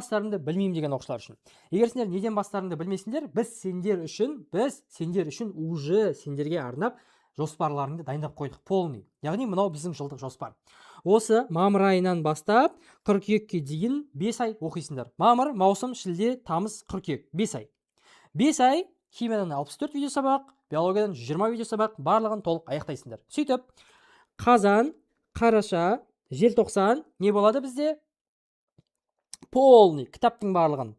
бастарыңды білмеймін деген оқушылар үшін. Егер сендер неден бастарыңды білмесіңдер, біз сендер үшін уже сендерге арнап жоспарларыңды дайындап қойдық, полный. Яғни мынау біздің жылдық жоспар. Осы мамыр айынан бастап қыркүйекке дейін 5 ай оқисыңдар. Мамыр, маусым, шілде, тамыз, қыркүйек 5 ай. 5 ай химиядан 64 видео сабақ, биологиядан 20 видео сабақ, барлығын толық аяқтайсыңдар. Сөйтіп, қазан, қараша, желтоқсан не болады бізде? Полный кітаптың барлығын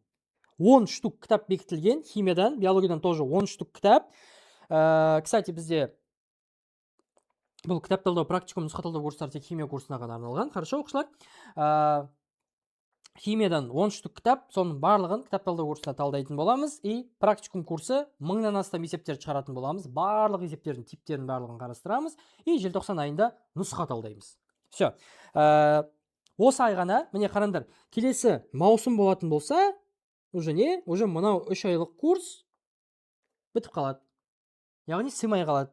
10 штук кітап бекітілген, химиядан, биологиядан тоже 10 штук кітап. Кстати, бізде бұл кітап талдау, практикум, нұсқа талдау курстары тек химия курсына ғана арналған. Хорошо, оқушылар. Химиядан 10 штук кітап, соның барлығын кітап талдау курсына талдайтын боламыз. И практикум курсы 1000-нан астам есептерді шығаратын боламыз. Барлық есептердің типтерін барлығын қарастырамыз. И желтоқсан айында нұсқа талдаймыз. Все. Осы ай ғана, міне қараңдар, келесі маусым болатын болса, уже мынау 3 айлық курс бітіп қалады. Яғни сыймай қалады.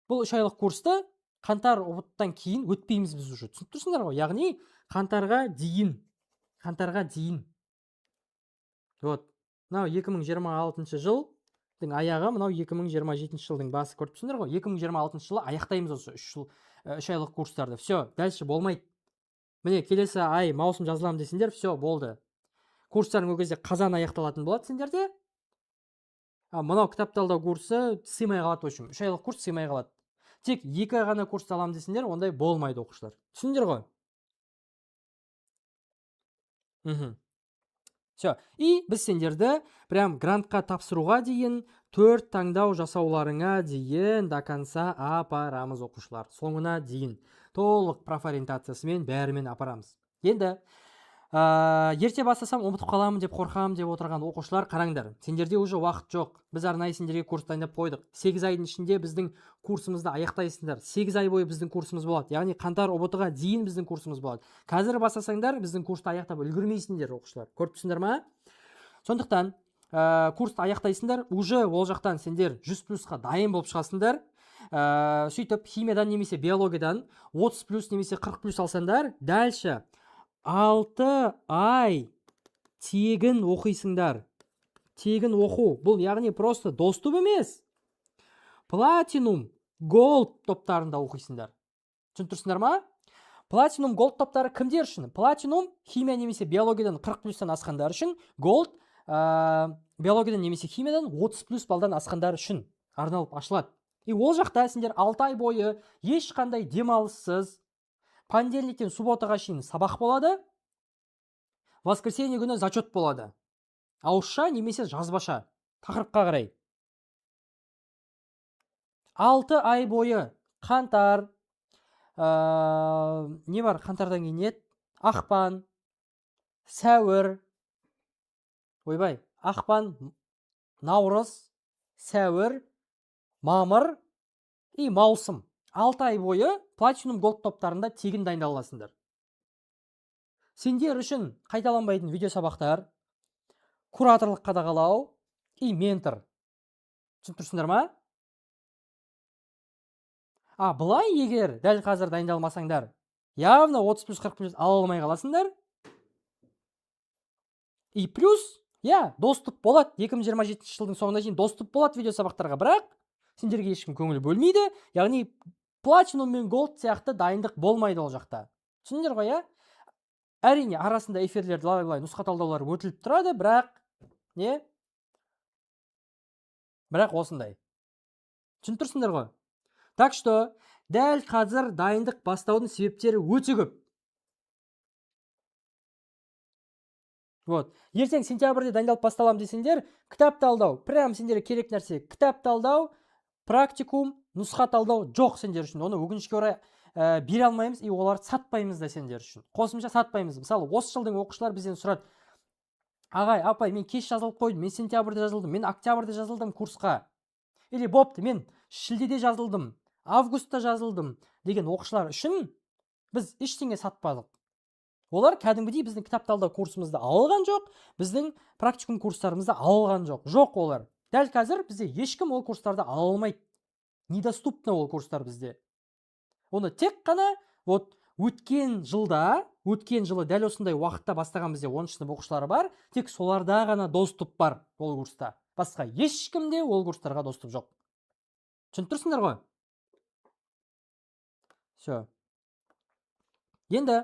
Бұл 3 айлық курсты қаңтар ұбыттан кейін өтпейміз біз уже. Түсініп тұрсыңдар ғой? Яғни қаңтарға дейін. Вот. Мынау 2026 жылдың аяғы, мынау 2027 жылдың басы, көріп тұрсыңдар ғой? 2026 жылы аяқтаймыз осы 3 айлық курстарды. Все, дальше болмайды. Міне, келесі ай маусым жазыламын десеңдер, все, болды. Курстарың ол кезде қазан аяқталатын болады сендерде. Мынау кітап талдау курсы сыймай қалады, өшім. 3 айлық курс сыймай қалады. Тек 2 ай ғана курс аламын десеңдер, ондай болмайды, оқушылар. Түсіндіңдер ғой? Все. И біз сендерді прям грантқа тапсыруға дейін 4 таңдау жасауларыңа дейін до конца апарамыз, оқушылар. Соңына дейін толық профориентациясымен бәрімен апарамыз. Енді ерте бастасам ұмытып қаламын деп қорқамын деп отырған оқушылар, қараңдар. Сендерде уже уақыт жоқ. Біз арнайы сендерге курс дайындап қойдық. 8 айдың ішінде біздің курсымызды аяқтайсыңдар. 8 ай бойы біздің курсымыз болады. Яғни қаңтар ұбт-ға дейін біздің курсымыз болады. Қазір бастасаңдар, біздің курсты аяқтап үлгермейсіңдер, оқушылар. Көріп тұрсыңдар ма? Сондықтан курсты аяқтайсыңдар, уже ол жақтан сендер 100+қа дайын болып шығасыңдар. Сөйтіп, химиядан немесе биологиядан 30+ немесе 40+ алсаңдар, дальше 6 ай тегін оқисыңдар. Тегін оқу. Бұл яғни просто доступ емес. Платинум, голд топтарында оқисыңдар. Түсіндірсіңдер ма? Платинум, голд топтары кімдер үшін? Платинум химия немесе биологиядан 40+тан асқандар үшін, голд биологиядан немесе химиядан 30+ балдан асқандар үшін арналып ашылады. И ол жақта сендер 6 ай бойы ешқандай демалыссыз, понедельниктен субботаға шейін сабақ болады, воскресенье күні зачет болады. Ауызша немесе жазбаша, тақырыпқа қарай. 6 ай бойы қаңтар, не бар қаңтардан кейін ет? Ақпан, сәуір, ақпан, наурыз, сәуір, мамыр и маусым. 6 ай бойы платинум голд топтарында тегін дайындаласыңдар. Сендер үшін қайталанбайтын видео сабақтар, кураторлық қадағалау и ментор. Түсініп тұрсыңдар ма? Бұлай егер дәл қазір дайындалмасаңдар, явно 30+40+ ала алмай қаласыңдар. И плюс, доступ болады, 2027 жылдың соңына дейін доступ болады видео сабақтарға, бірақ сендерге ешкім көңіл бөлмейді. Яғни платинум мен голд сияқты дайындық болмайды ол жақта. Түсіндіңдер ғой, Әрине, арасында эфирлерді лай нұсқа талдаулар өтіліп тұрады, бірақ осындай. Түсініп тұрсыңдар ғой? Так что, дәл қазір дайындық бастаудың себептері өте көп. Вот. Ертең сентябрьде дайындалып басталам десеңдер, кітап талдау, прям сендерге керек нәрсе, кітап талдау, практикум, нұсқа талдау жоқ сендер үшін. Оны өкінішке орай бере алмаймыз, и оларды сатпаймыз да сендер үшін. Қосымша сатпаймыз. Мысалы, осы жылдың оқушылар бізден сұрады: "Ағай, апай, мен кеш жазылып қойдым, мен сентябрьде жазылдым, мен октябрьде жазылдым курсқа. Или бопты, мен шілдеде жазылдым, августта жазылдым" деген оқушылар үшін біз ештеңе сатпадық. Олар кәдімгідей біздің кітап талдау курсымызды алған жоқ, біздің практикум курстарымызды алған жоқ. Жоқ олар. Дәл қазір бізде ешкім ол курстарды ала алмайды. Недоступны ол курстар бізде. Оны тек қана өткен жылда өткен жылы дәл осындай уақытта бастаған бізде 10 сынып оқушылары бар, тек соларда ғана доступ бар ол курста. Басқа ешкімде ол курстарға доступ жоқ. Түсініп тұрсыңдар ғой? Все. Енді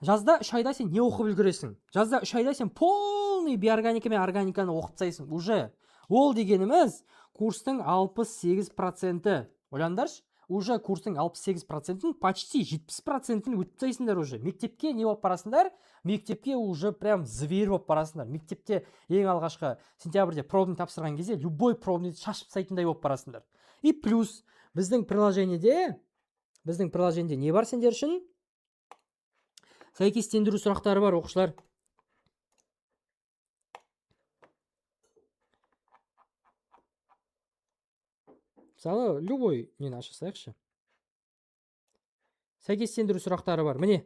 жазда 3 айда сен не оқып үлгересің? Жазда 3 айда сен полный биорганика мен органиканы оқып тастайсың. Уже ол дегеніміз курстың 68%. Ойлаңдаршы, уже курстың 68%-ін, почти 70%-ін өтіп тастайсыңдар уже. Мектепке не болып барасыңдар? Мектепке уже прям зверь болып барасыңдар. Мектепте ең алғашқы сентябрьде пробный тапсырған кезде любой пробный шашып тастайтындай болып барасыңдар. И плюс біздің приложениеде не бар сендер үшін? Сәйкестендіру сұрақтары бар, оқушылар. Мысалы, любой нені ашасайықшы. Сәйкестендіру сұрақтары бар. Міне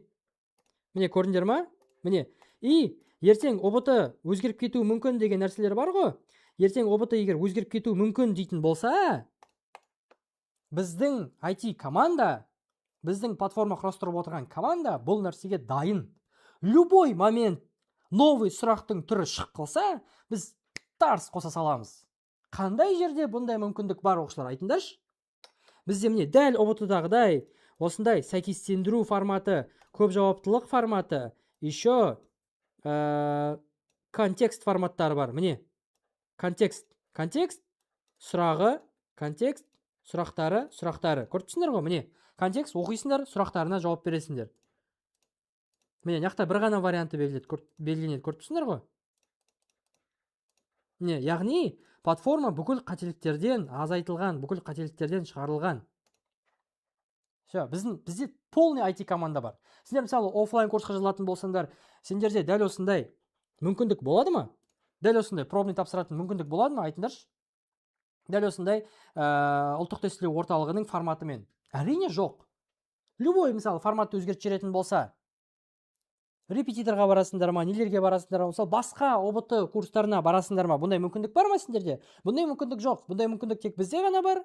көрдіңдер ма? Міне. И ертең ОБТ өзгеріп кетуі мүмкін деген нәрселер бар ғой. Ертең ОБТ егер өзгеріп кетуі мүмкін дейтін болса, біздің IT команда, біздің платформа құрастырып отырған команда бұл нәрсеге дайын. Любой момент новый сұрақтың түрі шық қалса, біз тарс қоса саламыз. Қандай жерде бұндай мүмкіндік бар, оқушылар, айтыңдаршы? Бізде міне дәл ОБТ-дағыдай осындай сәйкестендіру форматы, көп жауаптылық форматы, еще контекст форматтары бар. Міне контекст, сұрағы, контекст, сұрақтары. Көріп тұрсыңдар ғой? Міне контекст оқисыңдар, сұрақтарына жауап бересіңдер. Міне яқта бір ғана варианты белгіленеді, көріп тұрсыңдар ғой? Міне, яғни платформа бүкіл қателіктерден азайтылған, бүкіл қателіктерден шығарылған. Все, бізде полный IT команда бар. Сендер мысалы офлайн курсқа жазылатын болсаңдар, сендерде дәл осындай мүмкіндік болады ма? Дәл осындай пробный тапсыратын мүмкіндік болады ма? Айтыңдаршы. Дәл осындай ұлттық тестілеу орталығының форматымен. Әрине жоқ. Любой мысалы форматты өзгертіп жіберетін болса, репетиторға барасыңдар ма, нелерге барасыңдар ма, мысалы басқа ОБТ курстарына барасыңдар ма? Бұндай мүмкіндік бар ма сендерде? Бұндай мүмкіндік жоқ. Бұндай мүмкіндік тек бізде ғана бар.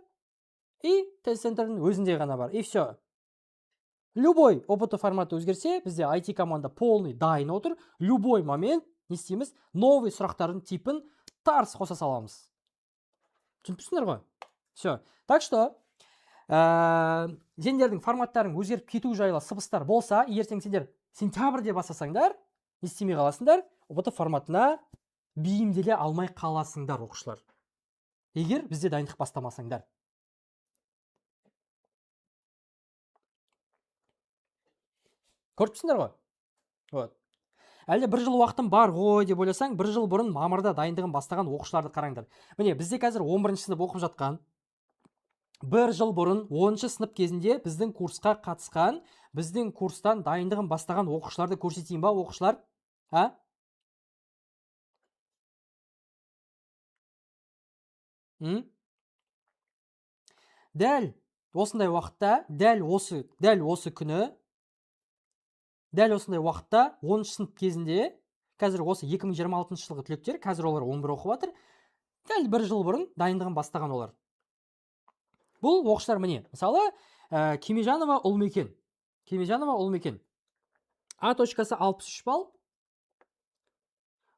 И тест-центрдің өзінде ғана бар. И все. Любой ОБТ форматы өзгерсе, бізде IT команда полный дайын отыр. Любой момент не істейміз? Новый сұрақтардың типін тарс қоса саламыз. Түсініпсіңдер ғой? Все. Так что сендердің форматтарың өзгеріп кету жайлы сыбыстар болса, ертең сендер сентябрьде бастасаңдар, не істемей қаласыңдар, ОБТ форматына бейімделе алмай қаласыңдар, оқушылар. Егер бізде дайындық бастамасаңдар. Көріп тұрсыңдар ғой? Вот. Әлде бір жыл уақытым бар ғой деп ойласаң, бір жыл бұрын мамырда дайындығын бастаған оқушыларды қараңдар. Міне, бізде қазір 11 сынып оқып жатқан, бір жыл бұрын 10 сынып кезінде біздің курсқа қатысқан, біздің курстан дайындығын бастаған оқушыларды көрсетейін ба, оқушылар? Дәл осындай уақытта, дәл осы күні, дәл осындай уақытта 10 сынып кезінде, қазір осы 2026 жылғы түлектер, қазір олар 11 оқып жатыр, дәл бір жыл бұрын дайындығын бастаған олар. Бұл оқушылар міне, мысалы, Кемежанова Ұлмекен. А точкасы 63 балл,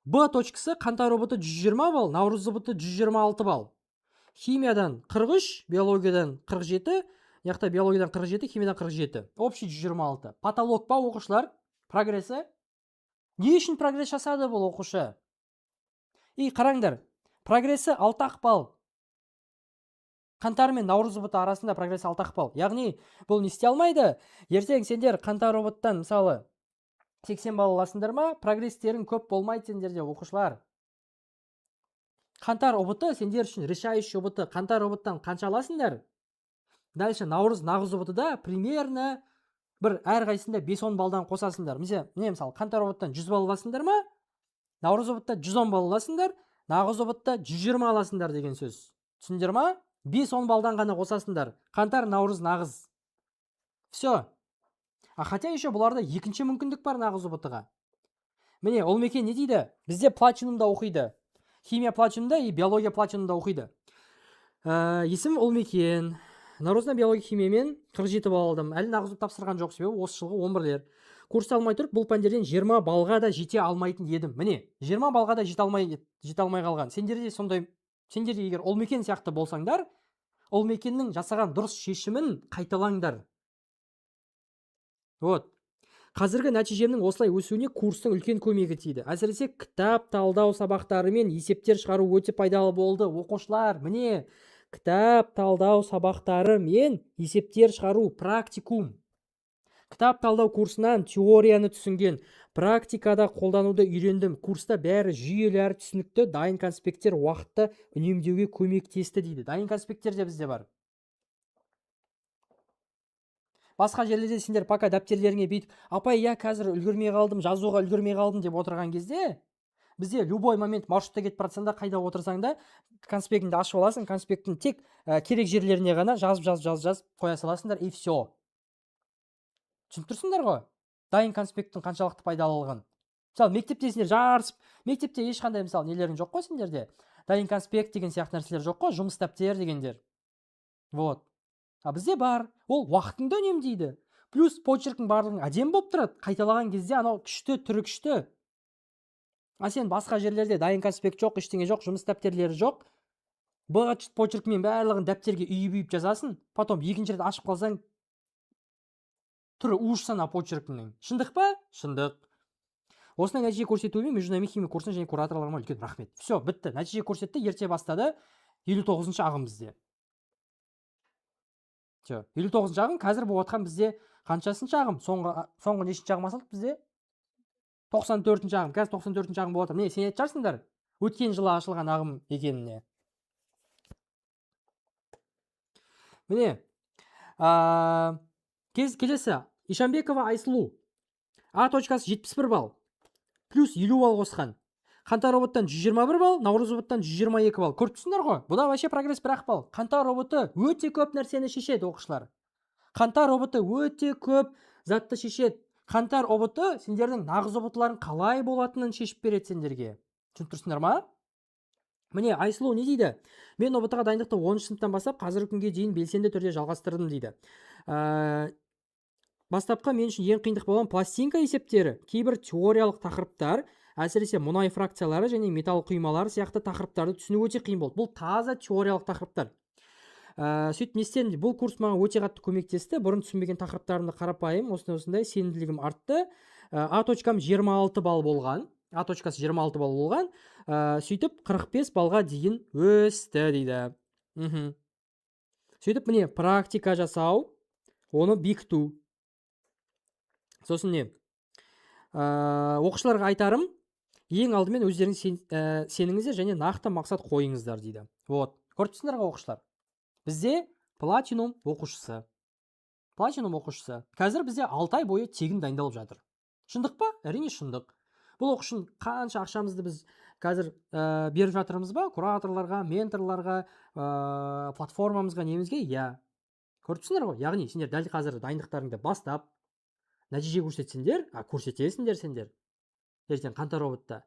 Б точкасы Қаңтар ОБТ 120 балл, Наурыз ОБТ 126 балл. Химиядан 43, биологиядан 47, яқта биологиядан 47, химиядан 47. Общий 126. Потолок па оқушылар? Прогрессы? Не үшін прогресс жасады бұл оқушы? И қараңдар, прогрессы 6 балл. Қаңтар мен Наурыз ОБТ арасында прогресс 6 балл. Яғни бұл не істей алмайды? Ертең сендер Қаңтар ОБТ-тан мысалы 80 балл аласыңдар ма? Прогресстерің көп болмайды сендерде, оқушылар. Қаңтар ОБТ сендер үшін решающий ОБТ. Қаңтар ОБТ-тан қанша аласыңдар? Дальше Наурыз ОБТ-да примерно бір әрқайсында 5-10 балдан қосасыңдар. Мысалы Қаңтар ОБТ-тан 100 балл аласыңдар ма? Наурыз ОБТ-та 110 балл аласыңдар, Наурыз ОБТ-та 120 аласыңдар деген сөз. Түсіндер ма? 5-10 балдан ғана қосасыңдар. Қаңтар, Наурыз, Нағыз. Все. Хотя еще бұларда екінші мүмкіндік бар Нағыз ОБТ-ға. Міне, Ұлмекен не дейді? Бізде платинумда оқиды. Химия платинумда и биология платинумда оқиды. Есім Ұлмекен. наурыздан биология химиямен 47 балл алдым. Әлі нағыз тапсырған жоқ, себебі осы жылғы 11-лер. Курс алмай тұрып, бұл пәндерден 20 балға да жете алмайтын едім. Міне, 20 балға да жете алмай қалған. Сендер де сондай, сендер де егер Олмекен сияқты болсаңдар, Олмекеннің жасаған дұрыс шешімін қайталаңдар. Вот. Қазіргі нәтижемнің осылай өсуіне курстың үлкен көмегі тиді. Әсіресе кітап талдау сабақтары мен есептер шығару өте пайдалы болды. Оқушылар, міне, кітап талдау сабақтары мен есептер шығару практикум. Кітап талдау курсынан теорияны түсінген, практикада қолдануды үйрендім. Курста бәрі жүйелі әрі түсінікті, дайын конспекттер уақытты үнемдеуге көмектесті дейді. Дайын конспекттер де бізде бар. Басқа жерлерде сендер пока дәптерлеріңе бүйтіп, апай, я қазір үлгермей қалдым, жазуға үлгермей қалдым деп отырған кезде, бізде любой момент маршрутта кетіп бара жатсаң да, қайда отырсаң да, конспектіңді ашып аласың, конспекттің тек керек жерлеріне ғана жазып қоя саласыңдар, и все. Түсініп тұрсыңдар ғой? Дайын конспекттің қаншалықты пайдалылығын. Мысалы, мектепте сендер жарысып, мектепте ешқандай мысалы нелерің жоқ қой сендерде. Дайын конспект деген сияқты нәрселер жоқ қой, жұмыс дәптер дегендер. Вот. А бізде бар. Ол уақытыңды үнемдейді. Плюс почеркің барлығың әдемі болып тұрады. Қайталаған кезде анау күшті, түрі күшті. А сен басқа жерлерде дайын конспект жоқ, ештеңе жоқ, жұмыс дәптерлері жоқ. Быт почеркмен барлығын дәптерге үйіп жазасың. Потом екінші рет ашып қалсаң, түрі ужасана почеркіңнің. Шындық па? Шындық. Осындай нәтиже көрсетуіме международный химия курсына және кураторларыма үлкен рахмет. Все, бітті. Нәтиже көрсетті, ерте бастады. 59-шы ағым бізде. 59-шы ағым қазір болып жатқан бізде қаншасыншы ағым? Соңғы нешінші ағым асылдық бізде? 94-ші ағым. Қазір 94-ші ағым болып жатыр. Не, сен айтып жатырсыңдар? Өткен жылы ашылған ағым екеніне. Міне, келесі Ишанбекова Айсұлу. А точкасы 71 балл. Плюс 50 балл қосқан. Қаңтар роботтан 121 балл, Наурыз роботтан 122 балл. Көріп тұрсыңдар ғой? Бұда вообще прогресс бір-ақ балл. Қаңтар роботы өте көп нәрсені шешеді, оқушылар. Қаңтар роботы өте көп затты шешеді. Қаңтар роботы сендердің нағыз роботларын қалай болатынын шешіп береді сендерге. Түсініп тұрсыңдар ма? Міне, Айсұлу не дейді? Мен роботқа дайындықты 10-шы сыныптан бастап қазіргі күнге дейін белсенді түрде жалғастырдым дейді. Бастапқы мен үшін ең қиындық болған пластинка есептері, кейбір теориялық тақырыптар, әсіресе мұнай фракциялары және металл құймалары сияқты тақырыптарды түсіну өте қиын болды. Бұл таза теориялық тақырыптар. Сөйтіп нестен бұл курс маған өте қатты көмектесті. Бұрын түсінбеген тақырыптарымды қарапайым, осындай сенімділігім артты. А точкам 26 балл болған. А точкасы 26 балл болған. Сөйтіп 45 балға дейін өсті дейді. Сөйтіп міне практика жасау, оны бекіту. Сосын не? Оқушыларға айтарым, ең алдымен өздеріңіз сеніңіздер және нақты мақсат қойыңыздар дейді. Вот. Көріп тұрсыңдар ғой оқушылар? Бізде платинум оқушысы. Қазір бізде 6 ай бойы тегін дайындалып жатыр. Шындық па? Әрине шындық. Бұл оқу үшін қанша ақшамызды біз қазір беріп жатырмыз ба? Кураторларға, менторларға, платформамызға, немізге? Я. Көріп тұрсыңдар ғой? Яғни сендер дәл қазір дайындықтарыңды бастап, нәтиже көрсетсеңдер, көрсетесіңдер сендер. Ертең қаңтар роботта.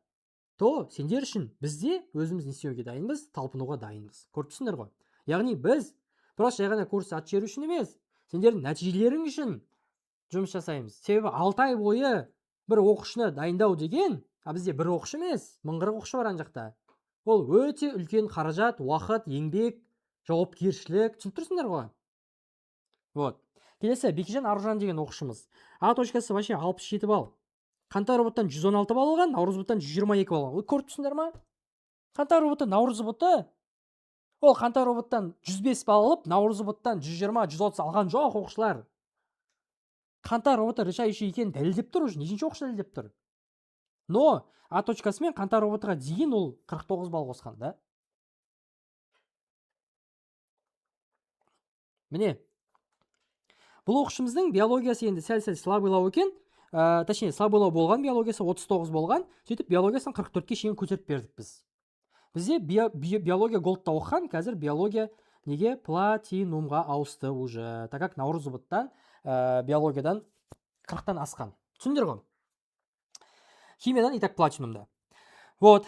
То, сендер үшін бізде өзіміз не істеуге дайынбыз, талпынуға дайынбыз. Көріп тұрсыңдар ғой? Яғни біз просто жай ғана курс ат жеру үшін емес, сендердің нәтижелерің үшін жұмыс жасаймыз. Себебі 6 ай бойы бір оқушыны дайындау деген, бізде бір оқушы емес, 1040 оқушы бар ана жақта. Ол өте үлкен қаражат, уақыт, еңбек, жауапкершілік, түсініп тұрсыңдар ғой? Вот. Келесі Бекежан Аружан деген оқушымыз. А точкасы вообще 67 балл. Қаңтар роботтан 116 балл алған, Наурыз роботтан 122 балл алған. Көріп тұрсыңдар ма? Қаңтар роботы, Наурыз роботы. Ол қаңтар роботтан 105 балл алып, Наурыз роботтан 120-130 алған жоқ оқушылар. Қаңтар роботы решающий екенін дәлелдеп тұр уже, нешінші оқушы дәлелдеп тұр. Но А точкасы мен қаңтар роботыға дейін ол 49 балл қосқан, да? Міне. Бұл оқушымыздың биологиясы енді сәл-сәл слабылау екен. Точнее, слабылау болған, биологиясы 39 болған. Сөйтіп биологиясын 44-ке шейін көтеріп бердік біз. Бізде биология голдта оқыған, қазір биология неге платинумға ауысты уже. Так как Наурыз роботтан биологиядан 40-тан асқан. Түсіндер ғой? Химиядан итак платинумда. Вот,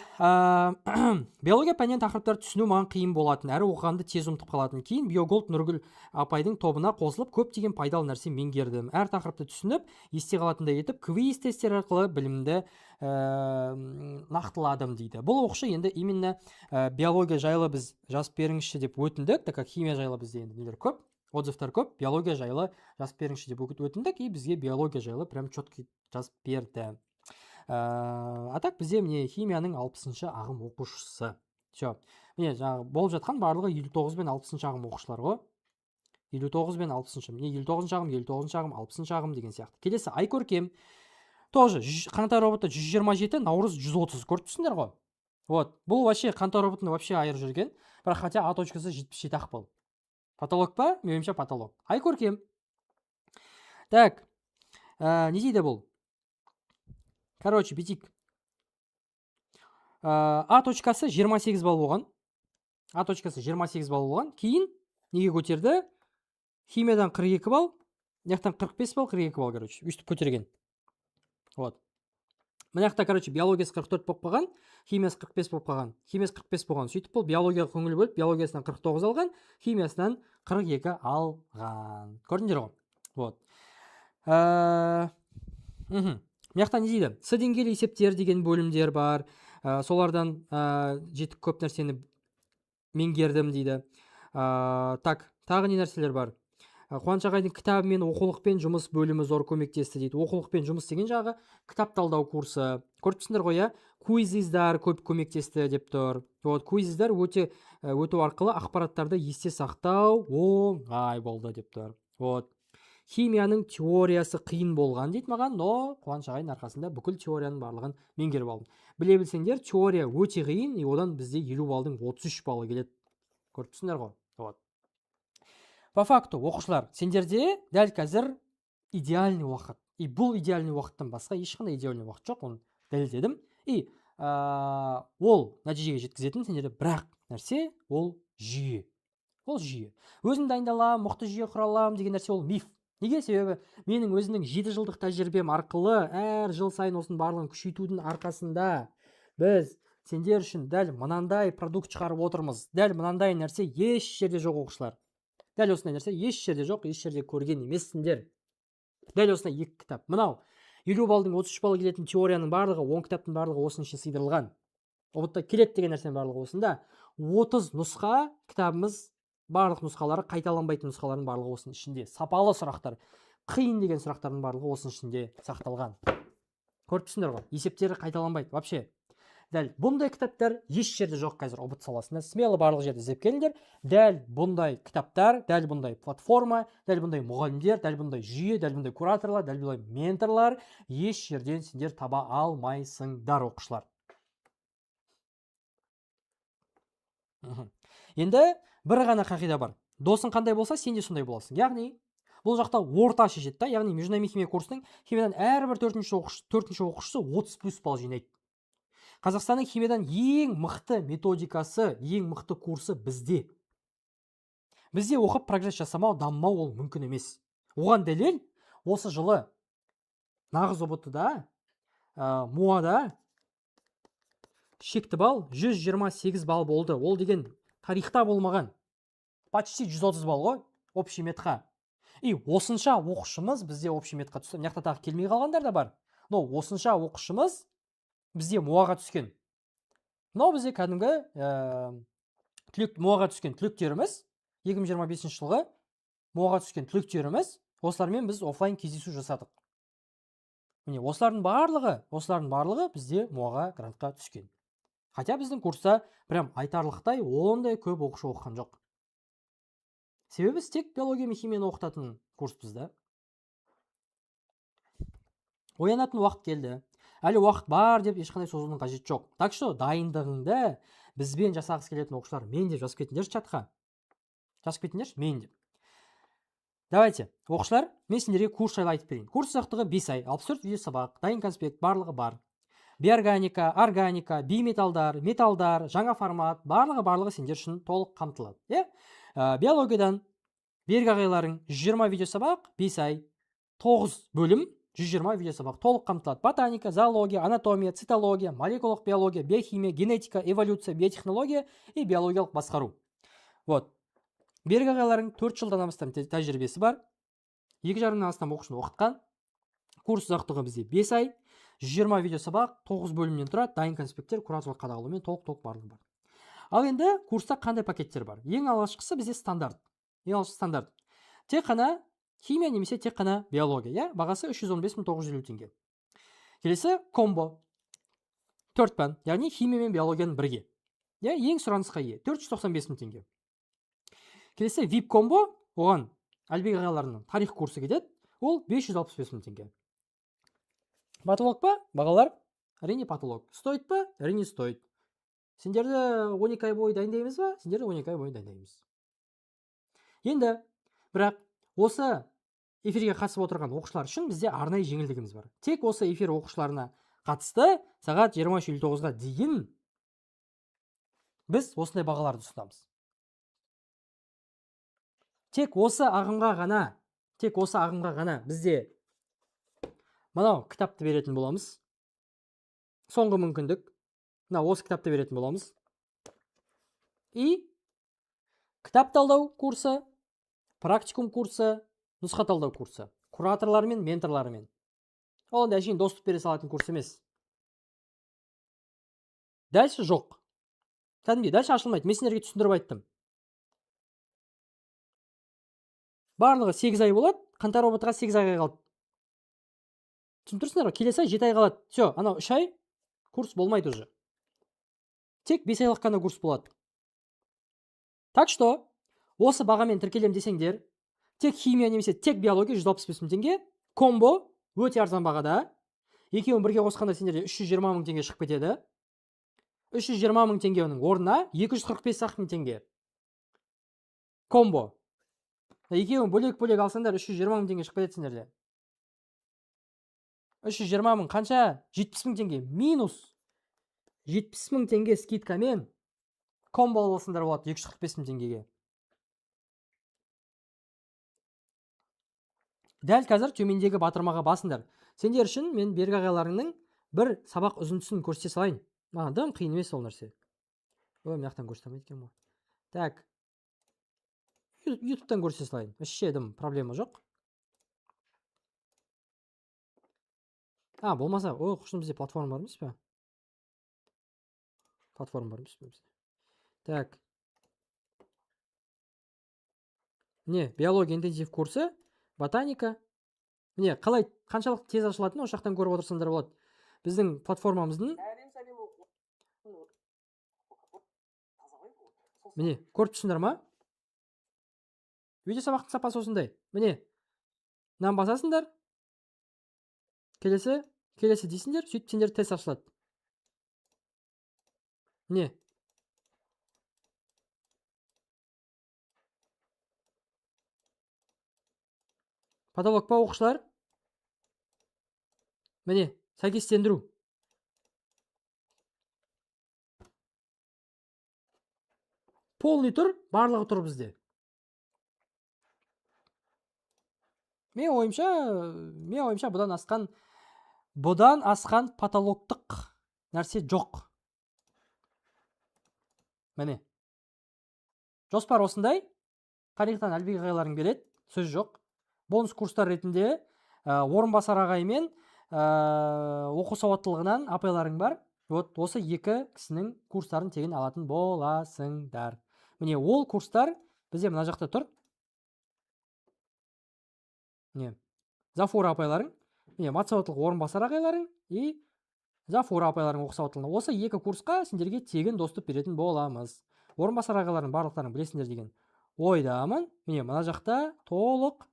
биология пәнінен тақырыптарды түсіну маған қиын болатын, әрі оқығанды тез ұмытып қалатын. Кейін Биоголд Нұргүл апайдың тобына қосылып, көптеген пайдалы нәрсе меңгердім. Әр тақырыпты түсініп, есте қалатындай етіп, квиз тесттер арқылы білімді нақтыладым дейді. Бұл оқушы енді именно биология жайлы біз жазып беріңізші деп өтіндік, так как химия жайлы бізде енді нелер көп, отзывтар көп, биология жайлы жазып беріңізші деп өтіндік, и бізге биология жайлы прям четко жазып берді. А так бізде міне химияның 60-шы ағым оқушысы. Все. Міне жаңағы болып жатқан барлығы 59 бен 60-шы ағым оқушылар ғой. 59 бен 60-шы. Міне 59-шы ағым, 59-шы ағым, 60-шы ағым деген сияқты. Келесі Айкөркем. Тоже қаңтар роботы 127, наурыз 130. Көріп тұрсыңдар ғой. Вот. Бұл вообще қаңтар роботын вообще айырып жүрген. Бірақ хотя А точкасы 77 ақ болды. Потолок па? Меніңше потолок. Айкөркем. Так. Не дейді бұл? Короче, бетик. А точкасы 28 балл болған. А точкасы 28 балл болған. Кейін неге көтерді? Химиядан 42 балл, яқтан 45 балл, 42 балл, короче. Үстіп көтерген. Вот. Мына жақта, короче, биологиясы 44 болып қалған, химиясы 45 болып қалған. Химиясы 45 болған. Сөйтіп бұл биологияға көңіл бөліп, биологиясынан 49 алған, химиясынан 42 алған. Көрдіңдер ғой? Вот. Мияқтан не дейді? С деңгейлі есептер деген бөлімдер бар. Солардан жетік көп нәрсені меңгердім дейді. Так, тағы не нәрселер бар? Қуаныш ағайдың кітабымен оқулықпен жұмыс бөлімі зор көмектесті дейді. Оқулықпен жұмыс деген жағы кітап талдау курсы. Көріп тұрсыңдар ғой, квизиздар көп көмектесті деп тұр. Вот, квизиздар өту арқылы ақпараттарды есте сақтау оңай болды деп тұр. Вот. Химияның теориясы қиын болған дейді маған, но Қуаныш ағайдың арқасында бүкіл теорияның барлығын меңгеріп алдым. Біле білсеңдер, теория өте қиын, одан бізде 50 балдың 33 балы келеді. Көріп тұрсыңдар ғой. Вот. По факту, оқушылар, сендерде дәл қазір идеальный уақыт. И бұл идеальный уақыттан басқа ешқандай идеальный уақыт жоқ, оны дәлелдедім. И ол нәтижеге жеткізетін сендерде бірақ нәрсе, ол жүйе. Ол жүйе. Өзім дайындалам, мықты жүйе құралам деген нәрсе ол миф. Неге? Себебі менің өзімнің 7 жылдық тәжірибем арқылы әр жыл сайын осының барлығын күшейтудің арқасында біз сендер үшін дәл мынандай продукт шығарып отырмыз. Дәл мынандай нәрсе еш жерде жоқ, оқушылар. Дәл осындай нәрсе еш жерде жоқ, еш жерде көрген емессіңдер. Дәл осындай 2 кітап. Мынау 50 балдың 33 балы келетін теорияның барлығы, 10 кітаптың барлығы осының ішіне сыйдырылған. Ұбытта келеді деген нәрсенің барлығы осында. 30 нұсқа кітабымыз, барлық нұсқалары, қайталанбайтын нұсқалардың барлығы осының ішінде. Сапалы сұрақтар, қиын деген сұрақтардың барлығы осының ішінде сақталған. Көріп тұрсыңдар ғой, есептері қайталанбайды вообще. Дәл бұндай кітаптар еш жерде жоқ қазір ұбыт саласында. Смело барлық жерде іздеп келіңдер. Дәл бұндай кітаптар, дәл бұндай платформа, дәл бұндай мұғалімдер, дәл бұндай жүйе, дәл бұндай кураторлар, дәл бұндай менторлар еш жерден сендер таба алмайсыңдар, оқушылар. Енді бір ғана қағида бар. Досың қандай болса, сен де сондай боласың. Яғни, бұл жақта орта шешеді да, яғни междунамик химия курсының химиядан әрбір 4-ші оқушысы 30+ балл жинайды. Қазақстанның химиядан ең мықты методикасы, ең мықты курсы бізде. Бізде оқып прогресс жасамау, дамымау ол мүмкін емес. Оған дәлел осы жылы нағыз ұбытыда, МУАда шекті балл 128 балл болды. Ол деген тарихта болмаған. Почти 130 балл ғой, общий метқа. И осынша оқушымыз бізде общий метқа түсті. Мына тағы келмей қалғандар да бар. Но осынша оқушымыз бізде МУАға түскен. Мынау бізде кәдімгі МУАға түскен түлектеріміз, 2025 жылғы МУАға түскен түлектеріміз, осылармен біз офлайн кездесу жасадық. Міне, осылардың барлығы бізде МУАға грантқа түскен. Хотя біздің курста прям айтарлықтай ондай көп оқушы оқыған жоқ. Себебі біз тек биология мен химияны оқытатын курс бізді. Оянатын уақыт келді. Әлі уақыт бар деп ешқандай созудың қажет жоқ. Так что дайындығыңды бізбен жасағысы келетін оқушылар мен деп жазып кетіңдер чатқа. Жазып кетіңдер мен деп. Давайте, оқушылар, мен сендерге курс жайлы айтып берейін. Курс ұзақтығы 5 ай, 64 видео сабақ, дайын конспект барлығы бар. Биорганика, органика, биметалдар, металдар, жаңа формат, барлығы сендер үшін толық қамтылады. Биологиядан бергі ағайларың 120 видео сабақ, 5 ай, 9 бөлім, 120 видеосабақ толық қамтылады. Ботаника, зоология, анатомия, цитология, молекулалық биология, биохимия, генетика, эволюция, биотехнология и биологиялық басқару. Вот. Берік ағайлардың 4 жылдан астам тәжірибесі бар. 2,5-нан астам оқушыны оқытқан. Курс ұзақтығы бізде 5 ай. 120 видеосабақ 9 бөлімнен тұрады. Дайын конспекттер, кураторлық қадағалаумен толық барлығы бар. Ал енді курста қандай пакеттер бар? Ең алғашқысы бізде стандарт. Тек қана химия немесе тек қана биология, бағасы 315.950 теңге. Келесі комбо. 4 пән, яғни химия мен биологияның бірге. Ең сұранысқа ие, 495.000 теңге. Келесі VIP комбо, оған Әлбек ағаларының тарих курсы кетеді, ол 565.000 теңге. Патолог па? Бағалар? Әрине патолог. Стоит па? Әрине стоит. Сендерді 12 ай бойы дайындаймыз ба? Сендерді 12 ай бойы дайындаймыз. Енді, бірақ осы эфирге қатысып отырған оқушылар үшін бізде арнайы жеңілдігіміз бар. Тек осы эфир оқушыларына қатысты сағат 23:59-ға дейін біз осындай бағаларды ұсынамыз. Тек осы ағымға ғана бізде мынау кітапты беретін боламыз. Соңғы мүмкіндік. Осы кітапты беретін боламыз. И кітап талдау курсы, практикум курсы, нұсқа талдау курсы. Кураторлармен, менторларымен. Ол әшейін доступ бере салатын курс емес. Дальше жоқ. Кәдімгідей, дальше ашылмайды. Мен сендерге түсіндіріп айттым. Барлығы 8 ай болады, қаңтар ОБТ-ға 8 айға қалды. Түсіндірсіңдер ғой, келесі ай 7 ай қалады. Все, анау 3 ай курс болмайды уже. Тек 5 айлық қана курс болады. Так что, осы бағамен тіркелем десеңдер, тек химия немесе тек биология 165.000 теңге, комбо өте арзан бағада. Екеуін бірге қосқанда сендерде 320.000 теңге шығып кетеді. 320.000 теңгенің орнына 245.000 теңге. Комбо. Екеуін бөлек алсаңдар 320.000 теңге шығып кетеді сендерде. 320.000 қанша? 70.000 теңге. Минус 70.000 теңге скидкамен комбо алсаңдар болады 245.000 теңгеге. Дәл қазір төмендегі батырмаға басыңдар. Сендер үшін мен Берік ағайларыңның бір сабақ үзіндісін көрсете салайын. Дым қиын емес ол нәрсе. Мен жақтан көрсетемін екен ғой. Так. YouTube'тан көрсете салайын. Дым проблема жоқ. Болмаса, құшын бізде платформа бар емес пе? Платформа бар емес пе бізде? Так. Биология интенсив курсы, ботаника. Қалай қаншалық тез ашылатын, осы жақтан көріп отырсаңдар болады. Біздің платформамыздың көріп түсіңдер ма? Видео сабақтың сапасы осындай. Мынаны басасыңдар. Келесі дейсіңдер, сөйтіп сендер тест ашылады. Патолог па оқушылар? Сәйкестендіру. Полный тұр, барлығы тұр бізде. Мен ойымша бұдан асқан патологтық нәрсе жоқ. Жоспар осындай. Тарихтан Әлбек ағайларың береді, сөз жоқ. Бонус курстар ретінде орынбасар ағай мен оқу сауаттылығынан апайларың бар. Осы екі кісінің курстарын тегін алатын боласыңдар. Ол курстар бізде мына жақта тұр. Зафура апайларың, матсауаттылық орынбасар ағайларың и Зафура апайларың оқу сауаттылығына. Осы екі курсқа сендерге тегін доступ беретін боламыз. Орынбасар ағайларың барлықтарын білесіңдер деген ойдамын. Мына жақта толық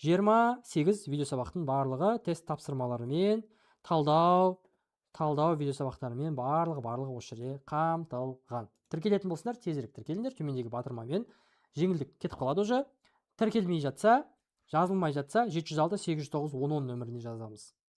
28 видеосабақтың барлығы тест тапсырмаларымен, талдау видеосабақтарымен барлығы осы жерде қамтылған. Тіркелетін болсыңдар, тезірек тіркеліңдер. Төмендегі батырмамен жеңілдік кетіп қалады уже. Тіркелмей жатса, жазылмай жатса 706-809-1010 нөміріне жазамыз.